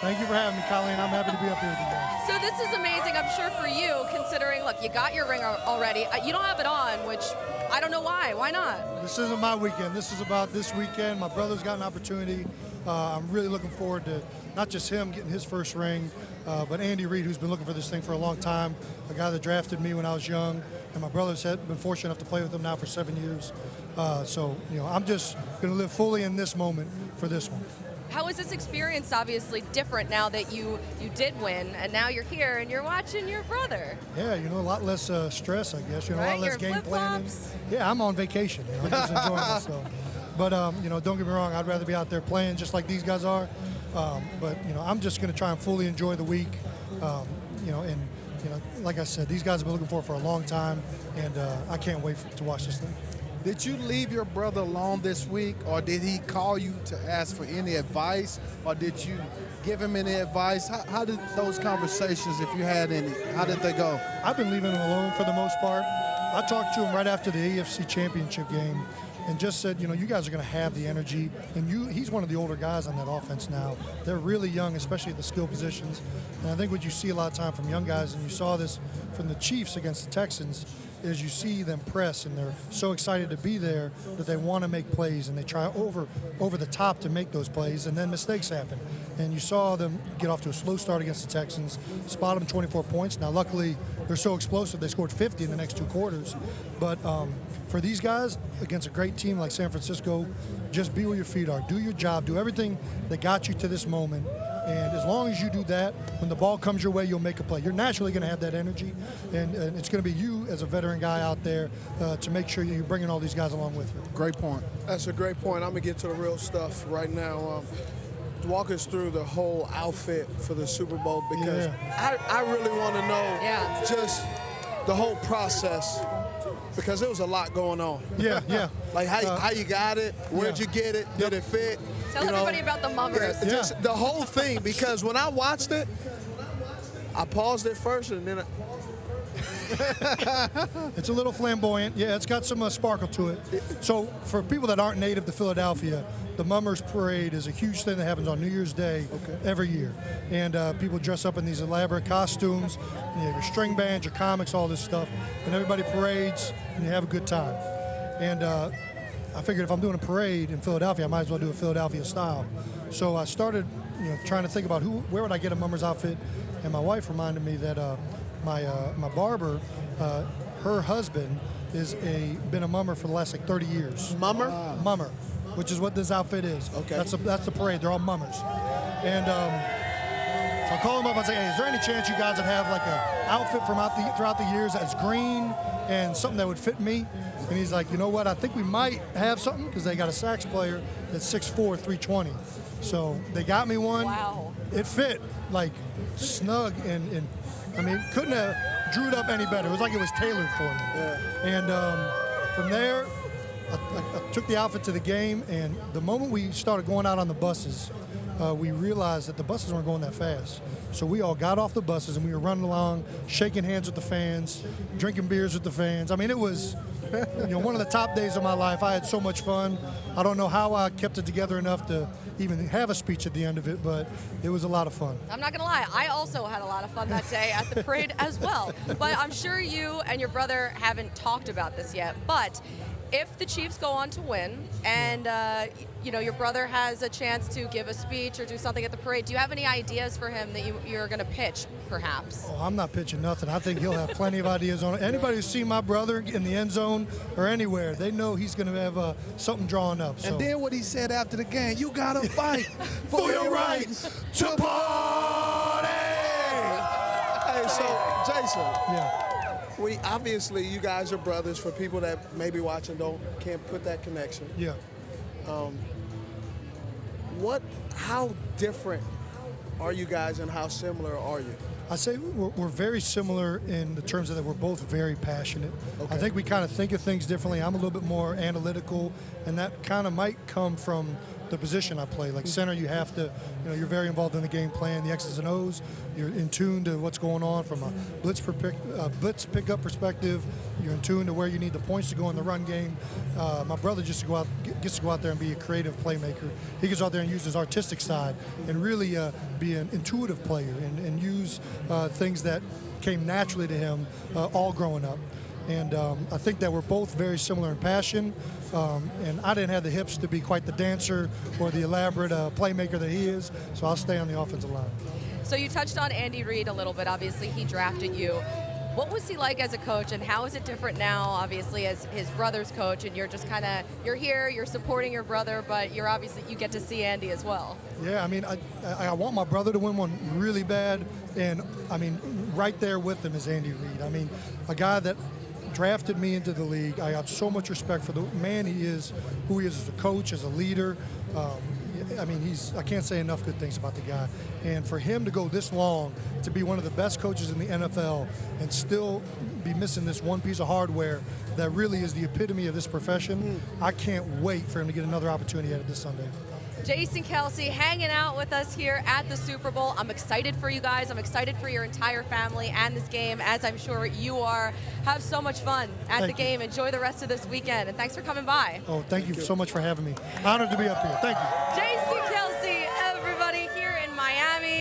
Thank you for having me, Colleen. I'm happy to be up here with you guys. So this is amazing, I'm sure, for you, considering, look, you got your ring already. You don't have it on, which I don't know why. Why not? This isn't my weekend. This is about this weekend. My brother's got an opportunity. I'm really looking forward to not just him getting his first ring, but Andy Reid, who's been looking for this thing for a long time, a guy that drafted me when I was young, and my brother's been fortunate enough to play with him now for 7 years. So, I'm just going to live fully in this moment for this one. How is this experience obviously different now that you did win, and now you're here and you're watching your brother? Yeah, a lot less stress, I guess. A Right, lot less your game planning. flip-flops. Yeah, I'm on vacation. I'm just enjoying myself. But, don't get me wrong, I'd rather be out there playing just like these guys are. But I'm just going to try and fully enjoy the week. Like I said, these guys have been looking for a long time, and I can't wait to watch this thing. Did you leave your brother alone this week, or did he call you to ask for any advice, or did you give him any advice? How did those conversations, if you had any, how did they go? I've been leaving him alone for the most part. I talked to him right after the AFC Championship game and just said, you guys are going to have the energy. And he's one of the older guys on that offense now. They're really young, especially at the skill positions. And I think what you see a lot of time from young guys, and you saw this from the Chiefs against the Texans, is you see them press, and they're so excited to be there that they want to make plays, and they try over the top to make those plays, and then mistakes happen. And you saw them get off to a slow start against the Texans, spot them 24 points. Now, luckily, they're so explosive, they scored 50 in the next 2 quarters. But for these guys, against a great team like San Francisco, just be where your feet are. Do your job. Do everything that got you to this moment. And as long as you do that, when the ball comes your way, you'll make a play. You're naturally going to have that energy, and it's going to be you as a veteran guy out there to make sure you're bringing all these guys along with you. Great point. That's a great point. I'm going to get to the real stuff right now. Walk us through the whole outfit for the Super Bowl, because I really want to know just the whole process, because there was a lot going on. Yeah. Like how you got it, where'd you get it, did it fit? Tell everybody about the mummers. Just the whole thing, because when I watched it, I paused it first and then It's a little flamboyant. Yeah, it's got some sparkle to it. So for people that aren't native to Philadelphia, the Mummers Parade is a huge thing that happens on New Year's Day every year. And people dress up in these elaborate costumes. You have your string bands, your comics, all this stuff. And everybody parades, and you have a good time. And I figured if I'm doing a parade in Philadelphia, I might as well do it Philadelphia style. So I started trying to think about where would I get a Mummers outfit. And my wife reminded me that my barber, her husband, been a mummer for the last 30 years. Mummer? Mummer, which is what this outfit is. Okay. That's the parade. They're all mummers. And so I call him up and say, hey, is there any chance you guys would have like an outfit throughout the years that's green and something that would fit me? And he's like, you know what? I think we might have something, because they got a sax player that's 6'4", 320. So they got me one. Wow. It fit like snug and I mean, couldn't have drew it up any better. It was like it was tailored for me. Yeah. And from there, I took the outfit to the game, and the moment we started going out on the buses, we realized that the buses weren't going that fast. So we all got off the buses, and we were running along, shaking hands with the fans, drinking beers with the fans. I mean, it was one of the top days of my life. I had so much fun. I don't know how I kept it together enough to even have a speech at the end of it, but it was a lot of fun. I'm not gonna lie, I also had a lot of fun that day at the parade as well. But I'm sure you and your brother haven't talked about this yet. But if the Chiefs go on to win, and your brother has a chance to give a speech or do something at the parade, do you have any ideas for him that you're going to pitch, perhaps? Oh, I'm not pitching nothing. I think he'll have plenty of ideas on it. Anybody who's seen my brother in the end zone or anywhere, they know he's going to have something drawn up. So. And then what he said after the game, you got to fight for your right to party! Hey, so Jason. Yeah. Obviously, you guys are brothers. For people that may be watching can't put that connection. Yeah. How different are you guys, and how similar are you? I say we're very similar in the terms of that we're both very passionate. Okay. I think we kind of think of things differently. I'm a little bit more analytical, and that kind of might come from the position I play. Like center, you have to, you're very involved in the game plan, the X's and O's. You're in tune to what's going on from a blitz pickup perspective. You're in tune to where you need the points to go in the run game. My brother gets to go out there and be a creative playmaker. He gets out there and use his artistic side and really be an intuitive player and use things that came naturally to him all growing up. And I think that we're both very similar in passion. And I didn't have the hips to be quite the dancer or the elaborate playmaker that he is, so I'll stay on the offensive line. So you touched on Andy Reid a little bit. Obviously, he drafted you. What was he like as a coach, and how is it different now, obviously, as his brother's coach, and you're just kind of, you're here, you're supporting your brother, but you're obviously, you get to see Andy as well. Yeah, I mean, I want my brother to win one really bad, and, I mean, right there with him is Andy Reid. I mean, a guy that drafted me into the league. I got so much respect for the man he is, who he is as a coach, as a leader. I mean, I can't say enough good things about the guy. And for him to go this long, to be one of the best coaches in the NFL and still be missing this one piece of hardware that really is the epitome of this profession, I can't wait for him to get another opportunity at it this Sunday. Jason Kelce hanging out with us here at the Super Bowl. I'm excited for you guys. I'm excited for your entire family and this game, as I'm sure you are. Have so much fun at the game. Enjoy the rest of this weekend, and thanks for coming by. Oh, thank you so much for having me. Honored to be up here. Thank you. Jason Kelce.